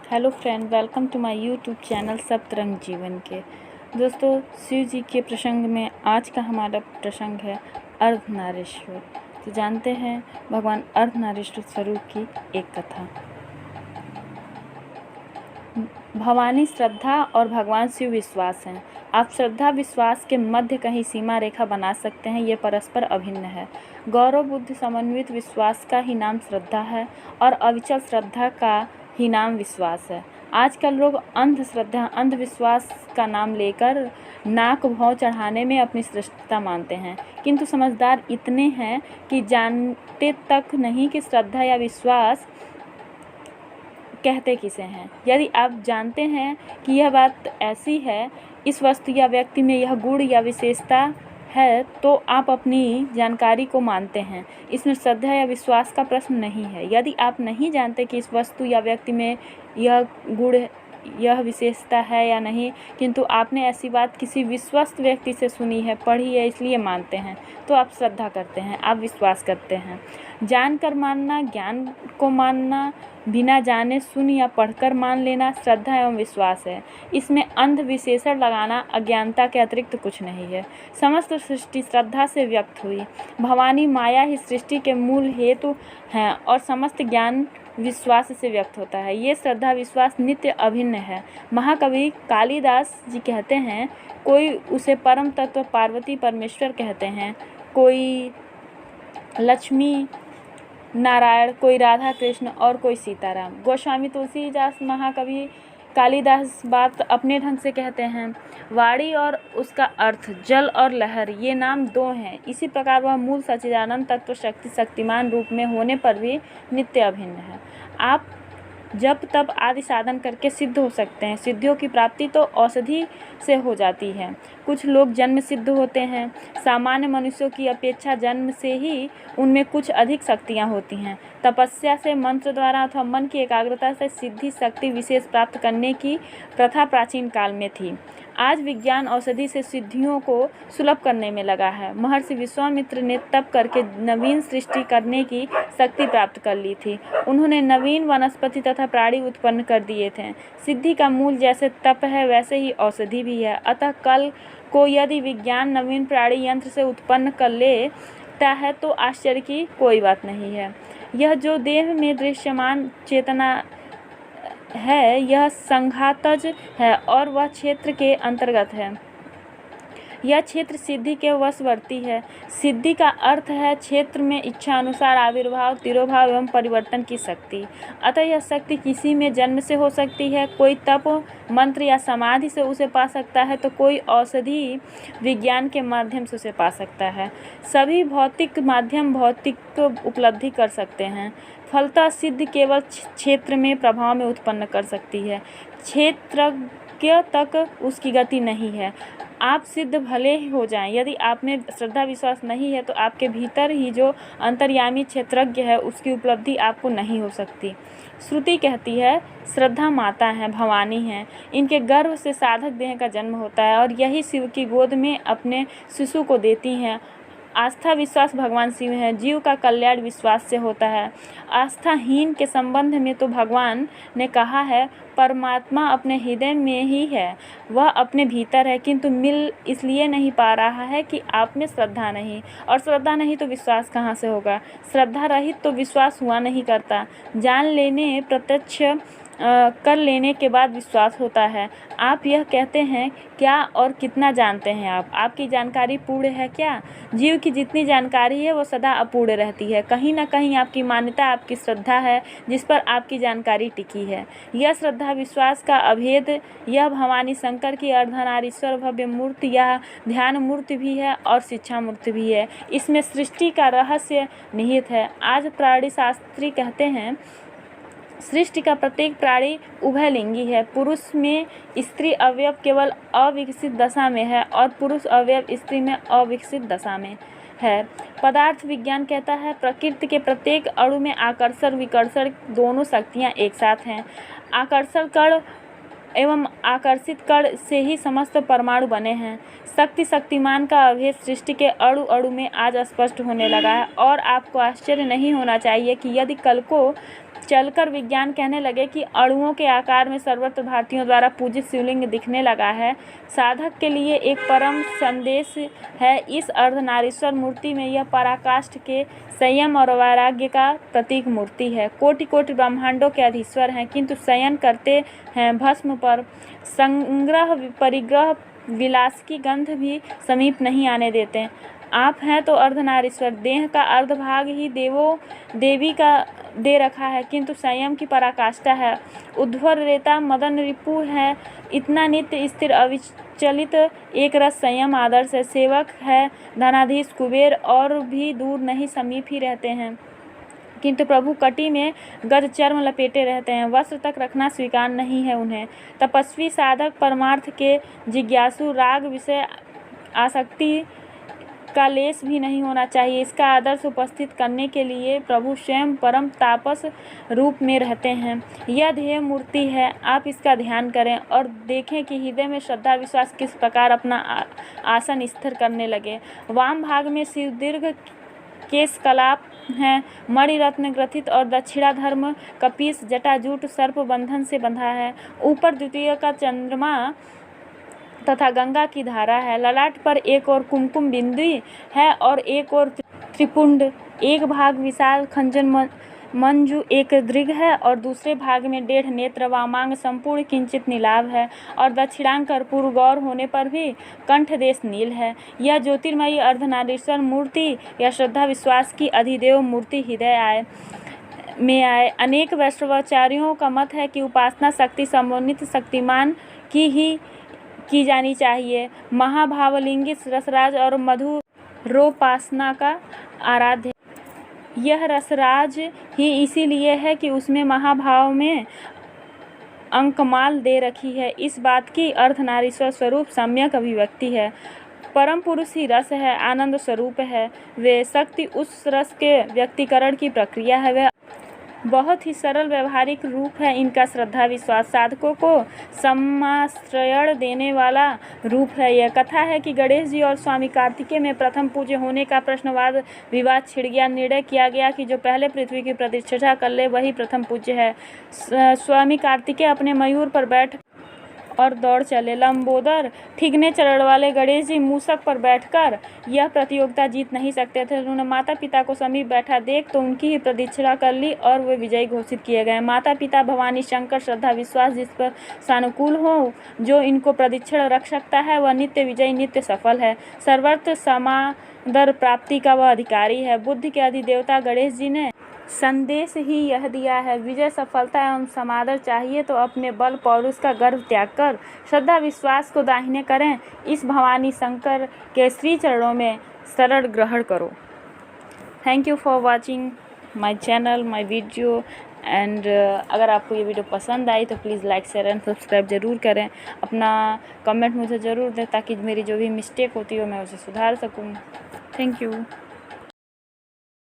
Hello friend, welcome to my YouTube channel सप्तरंग जीवन के। दोस्तों, शिव जी के प्रसंग में आज का हमारा प्रसंग है अर्धनारीश्वर। तो जानते हैं भगवान अर्धनारीश्वर स्वरूप की एक कथा। भवानी श्रद्धा और भगवान शिव विश्वास हैं। आप श्रद्धा विश्वास के मध्य कहीं सीमा रेखा बना सकते हैं, ये परस्पर अभिन्न है। गौरव बुद्धि समन्वित विश्वास का ही नाम श्रद्धा है और अविचल श्रद्धा का ही नाम विश्वास है। आजकल लोग अंधश्रद्धा अंधविश्वास का नाम लेकर नाक भौं चढ़ाने में अपनी श्रेष्ठता मानते हैं, किंतु समझदार इतने हैं कि जानते तक नहीं कि श्रद्धा या विश्वास कहते किसे हैं। यदि आप जानते हैं कि यह बात ऐसी है, इस वस्तु या व्यक्ति में यह गुण या विशेषता है, तो आप अपनी जानकारी को मानते हैं। इसमें श्रद्धा या विश्वास का प्रश्न नहीं है। यदि आप नहीं जानते कि इस वस्तु या व्यक्ति में यह गुण यह विशेषता है या नहीं, किंतु आपने ऐसी बात किसी विश्वस्त व्यक्ति से सुनी है, पढ़ी है, इसलिए मानते हैं, तो आप श्रद्धा करते हैं, आप विश्वास करते हैं। जानकर मानना, ज्ञान को मानना, बिना जाने सुन या पढ़कर मान लेना श्रद्धा एवं विश्वास है। इसमें अंध विशेषण लगाना अज्ञानता के अतिरिक्त कुछ नहीं है। समस्त सृष्टि श्रद्धा से व्यक्त हुई। भवानी माया ही सृष्टि के मूल हेतु हैं और समस्त ज्ञान विश्वास से व्यक्त होता है। ये श्रद्धा विश्वास नित्य अभिन्न है। महाकवि कालिदास जी कहते हैं, कोई उसे परम तत्व पार्वती परमेश्वर कहते हैं, कोई लक्ष्मी नारायण, कोई राधा कृष्ण और कोई सीताराम। गोस्वामी तुलसीदास महाकवि कालिदास बात अपने ढंग से कहते हैं, वाणी और उसका अर्थ, जल और लहर, ये नाम दो हैं। इसी प्रकार वह मूल सच्चिदानंद तत्व शक्ति शक्तिमान रूप में होने पर भी नित्य अभिन्न है। आप जब तब आदि साधन करके सिद्ध हो सकते हैं। सिद्धियों की प्राप्ति तो औषधि से हो जाती है। कुछ लोग जन्म सिद्ध होते हैं। सामान्य मनुष्यों की अपेक्षा जन्म से ही उनमें कुछ अधिक शक्तियां होती हैं। तपस्या से, मंत्र द्वारा अथवा मन की एकाग्रता से सिद्धि शक्ति विशेष प्राप्त करने की प्रथा प्राचीन काल में थी। आज विज्ञान औषधि से सिद्धियों को सुलभ करने में लगा है। महर्षि विश्वामित्र ने तप करके नवीन सृष्टि करने की शक्ति प्राप्त कर ली थी। उन्होंने नवीन वनस्पति तथा प्राणी उत्पन्न कर दिए थे। सिद्धि का मूल जैसे तप है, वैसे ही औषधि भी है। अतः कल को यदि विज्ञान नवीन प्राणी यंत्र से उत्पन्न कर लेता है तो आश्चर्य की कोई बात नहीं है। यह जो देह में दृश्यमान चेतना है, यह संघातज है और वह क्षेत्र के अंतर्गत है। यह क्षेत्र सिद्धि के वशवर्ती है। सिद्धि का अर्थ है क्षेत्र में इच्छा अनुसार आविर्भाव, तिरोभाव एवं परिवर्तन की शक्ति। अतः यह शक्ति किसी में जन्म से हो सकती है, कोई तप, मंत्र या समाधि से उसे पा सकता है, तो कोई औषधि विज्ञान के माध्यम से उसे पा सकता है। सभी भौतिक माध्यम भौतिक उपलब्धि कर सकते हैं। फलतः सिद्धि केवल क्षेत्र में प्रभाव में उत्पन्न कर सकती है, क्षेत्रज्ञ तक उसकी गति नहीं है। आप सिद्ध भले ही हो जाएं, यदि आप में श्रद्धा विश्वास नहीं है तो आपके भीतर ही जो अंतर्यामी क्षेत्रज्ञ है, उसकी उपलब्धि आपको नहीं हो सकती। श्रुति कहती है, श्रद्धा माता है, भवानी है, इनके गर्भ से साधक देह का जन्म होता है और यही शिव की गोद में अपने शिशु को देती हैं। आस्था विश्वास भगवान शिव है। जीव का कल्याण विश्वास से होता है। आस्थाहीन के संबंध में तो भगवान ने कहा है, परमात्मा अपने हृदय में ही है, वह अपने भीतर है, किंतु मिल इसलिए नहीं पा रहा है कि आप में श्रद्धा नहीं, और श्रद्धा नहीं तो विश्वास कहाँ से होगा। श्रद्धा रहित तो विश्वास हुआ नहीं करता। जान लेने, प्रत्यक्ष कर लेने के बाद विश्वास होता है। आप यह कहते हैं, क्या और कितना जानते हैं आप? आपकी जानकारी पूर्ण है क्या? जीव की जितनी जानकारी है वो सदा अपूर्ण रहती है। कहीं ना कहीं आपकी मान्यता आपकी श्रद्धा है, जिस पर आपकी जानकारी टिकी है। यह श्रद्धा विश्वास का अभेद, यह भवानी शंकर की अर्धनारीश्वर भव्य मूर्ति या ध्यान मूर्ति भी है और शिक्षा मूर्ति भी है। इसमें सृष्टि का रहस्य निहित है। आज प्राणी शास्त्री कहते हैं, सृष्टि का प्रत्येक प्राणी उभयलिंगी है। पुरुष में स्त्री अवयव केवल अविकसित दशा में है और पुरुष अवयव स्त्री में अविकसित दशा में है। पदार्थ विज्ञान कहता है, प्रकृति के प्रत्येक अणु में आकर्षण विकर्षण दोनों शक्तियाँ एक साथ हैं। आकर्षण कण एवं आकर्षित कण से ही समस्त परमाणु बने हैं। शक्ति शक्तिमान का अभेद सृष्टि के अणु अणु में आज स्पष्ट होने लगा है और आपको आश्चर्य नहीं होना चाहिए कि यदि कल को चलकर विज्ञान कहने लगे कि अणुओं के आकार में सर्वत्र भारतीयों द्वारा पूजित शिवलिंग दिखने लगा है, साधक के लिए एक परम संदेश है। इस अर्धनारीश्वर मूर्ति में यह पराकाष्ठ के संयम और वैराग्य का प्रतीक मूर्ति है। कोटि कोटि ब्रह्मांडों के अधीश्वर हैं, किंतु शयन करते हैं भस्म पर। संग्रह परिग्रह विलास की गंध भी समीप नहीं आने देते। आप हैं तो अर्धनारीश्वर, देह का अर्धभाग ही देवी का दे रखा है, किंतु संयम की पराकाष्ठा है। उद्धर रेता मदन रिपु है, इतना नित्य स्थिर अविचलित एक रस संयम आदर्श है। सेवक है धनाधीश कुबेर, और भी दूर नहीं समीप ही रहते हैं, किंतु प्रभु कटी में गज चर्म लपेटे रहते हैं। वस्त्र तक रखना स्वीकार नहीं है उन्हें। तपस्वी साधक परमार्थ के जिज्ञासु, राग विषय आसक्ति का लेस भी नहीं होना चाहिए। इसका आदर्श उपस्थित करने के लिए प्रभु स्वयं परम तापस रूप में रहते हैं। यह ध्येय मूर्ति है। आप इसका ध्यान करें और देखें कि हृदय में श्रद्धा विश्वास किस प्रकार अपना आसन स्थिर करने लगे। वाम भाग में सुदीर्घ केश कलाप हैं, मणिरत्न ग्रथित, और दक्षिणाधर्म कपीस जटाजूट सर्प बंधन से बंधा है। ऊपर द्वितीय का चंद्रमा तथा गंगा की धारा है। ललाट पर एक और कुमकुम बिंदु है और एक और त्रिपुंड। एक भाग विशाल खंजन मंजू एक दृग है और दूसरे भाग में 1.5 नेत्र। वामांग संपूर्ण किंचित नीलाभ है और दक्षिणांग कर्पूर गौर होने पर भी कंठ देश नील है। यह ज्योतिर्मयी अर्धनारीश्वर मूर्ति या श्रद्धा विश्वास की अधिदेव मूर्ति हृदय में आए। अनेक वैष्णवाचार्यों का मत है कि उपासना शक्ति समन्वित शक्तिमान की जानी चाहिए। महाभावलिंगी रसराज और मधुरोपासना का आराध्य यह रसराज ही इसीलिए है कि उसमें महाभाव में अंकमाल दे रखी है। इस बात की अर्धनारीश्वर स्वरूप सम्यक अभिव्यक्ति है। परम पुरुष ही रस है, आनंद स्वरूप है। वे शक्ति उस रस के व्यक्तिकरण की प्रक्रिया है। वह बहुत ही सरल व्यवहारिक रूप है। इनका श्रद्धा विश्वास साधकों को समाश्रय देने वाला रूप है। यह कथा है कि गणेश जी और स्वामी कार्तिकेय में प्रथम पूज्य होने का प्रश्नवाद विवाद छिड़ गया। निर्णय किया गया कि जो पहले पृथ्वी की प्रतिष्ठा कर ले वही प्रथम पूज्य है। स्वामी कार्तिकेय अपने मयूर पर बैठ और दौड़ चले। लंबोदर ठिगने चरण वाले गणेश जी मूसक पर बैठकर यह प्रतियोगिता जीत नहीं सकते थे। उन्होंने माता पिता को समीप बैठा देख तो उनकी ही प्रदक्षिणा कर ली और वे विजयी घोषित किए गए। माता पिता भवानी शंकर श्रद्धा विश्वास जिस पर सानुकूल हो, जो इनको प्रदक्षिणा रख सकता है, वह नित्य विजयी नित्य सफल है। सर्वत्र समादर प्राप्ति का वह अधिकारी है। बुद्धि के अधिदेवता गणेश जी ने संदेश ही यह दिया है। विजय सफलता एवं समादर चाहिए तो अपने बल पौरुष का गर्व त्याग कर श्रद्धा विश्वास को दाहिने करें। इस भवानी शंकर के श्री चरणों में शरण ग्रहण करो। Thank you for watching my channel, my video and अगर आपको ये वीडियो पसंद आई तो please like share and subscribe ज़रूर करें। अपना कमेंट मुझे ज़रूर दें ताकि मेरी जो भी मिस्टेक होती है मैं उसे सुधार सकूँ। Thank you.